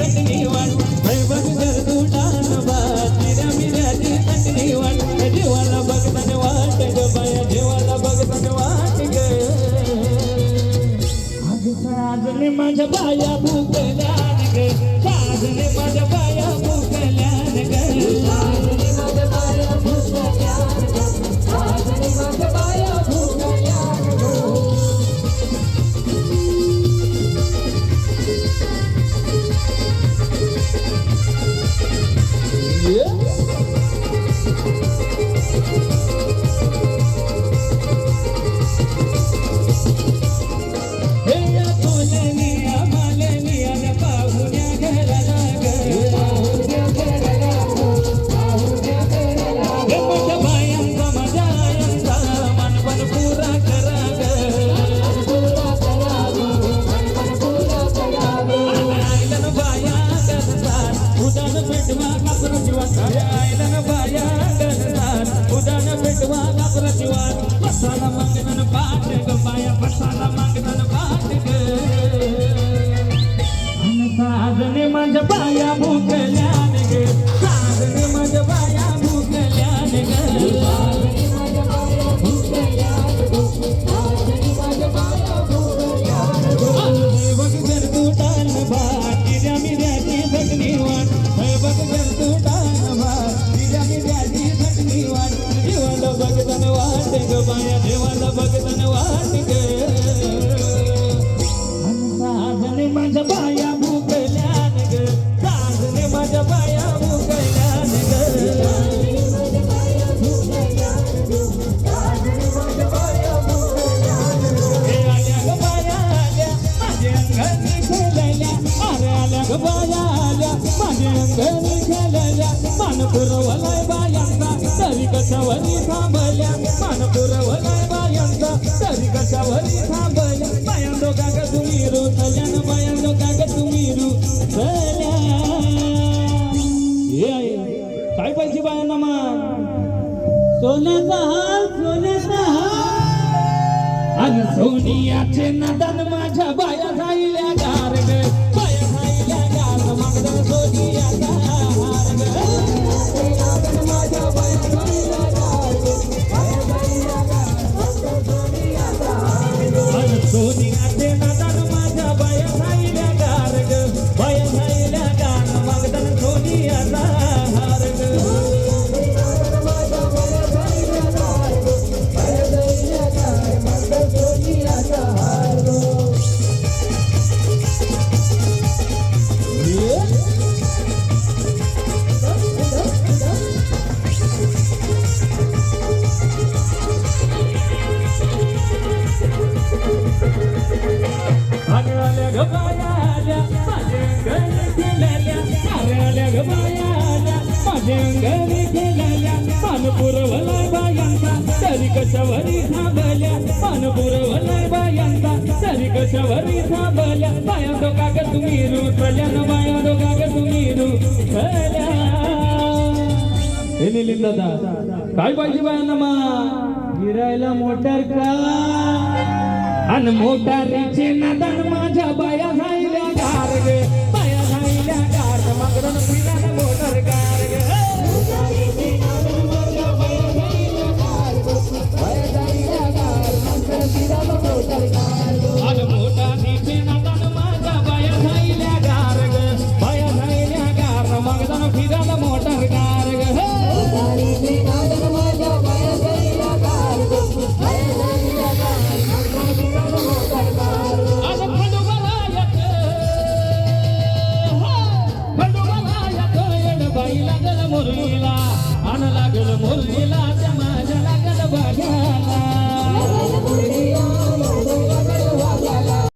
थंडी वाट बघ गर्दुडान भात चिऱ्या मिऱ्याची थंडी वाट जीवाला बघताना वाट ग बाया जीवाला बघताना वाट ग साजने माझ्या बाया भुकल्यान ग साजने माझ्या बाया भुकल्यान ग साजने माझ्या बाया भुकल्यान ग साजने माझ्या बाया भुकल्यान ग पसाला मागणं पाठ ग बाया पसाला मागणं पाठ ग साजने माझ्या बाया भुकल्यान ग साजने माझ्या बाया भुकल्यान ग साजने माझ्या बाया भुकल्यान ग साजने माझ्या बाया भुकल्यान ग बघ गर्दुडान भात चिऱ्या मिऱ्याची थंडी वाट बघ गर्दुडान भात चिऱ्या मिऱ्याची थंडी वाट जीवाला बघताना वाट ग बाया जीवाला बघताना वाट ग साजने माझ्या बाया भुकल्यान ग साजने माझ्या बाया भुकल्यान ग साजने माझ्या बाया भुकल्यान ग साजने माझ्या बाया भुकल्यान ग हे आल्या ग बाया आल्या माझ्या अंगणी खेळल्या अरे आल्या ग बाया आल्या माझ्या अंगणी खेळल्या मान पुरवलाय बायांचा तरी कशावरी थांबल्या मान पुरवलाय बायांचा तरी कशावरी थांबल्या बायां दोघा ग तुम्ही रुतल्या न बायां दोघा ग तुम्ही रुतल्या काय पाहिजे बायांना मग सोन्याचा हार आणि सोनियाचे नदन माझ्या बाया जाईल्या गार ग बाया जाईल्या गार मग सोनियाचा हार ग माझ्या बाया जाईल्या गार बाया जाईल्या गार सोनियाचा हार सोनियाचे नदन माझ्या बाया जाईल्या गार ग बाया जाईल्या गार मग सोनियाचा हार ग माझ्या बाया जाईल्या गार बाया जाईल्या गार मग सोनियाचा हार ग आल्या ग बाया आल्या माझ्या अंगणी खेळल्या आल्या ग बाया आल्या माझ्या अंगणी खेळल्या मान पुरवलाय बायांचा तरी कशावरी थांबल्या मान पुरवलाय बायांचा तरी कशावरी थांबल्या बाया दोघा ग तुम्ही रुतल्या न बाया दोघा ग तुम्ही रुतल्या हे निलिम दादा काय पाहिजे बायांना मग गिरायला मोटर का अन मोटारीचे नदन माझ्या बाया जाईल्या गार ग बाया जाईल्या गार मगरन फिरायला मोटर गार ग मोटारीचे नदन माझ्या बाया जाईल्या गार बाया जाईल्या गार मगरन फिरायला मोटर गार अन मोटारीचे नदन माझ्या बाया जाईल्या गार ग बाया जाईल्या गार मगरन फिरायला मोटर गार ग मोटारीचे नदन माझ्या बाया जाईल्या गार बाया जाईल्या गार बाई लागल मुरलीला आण लागल मुरलीला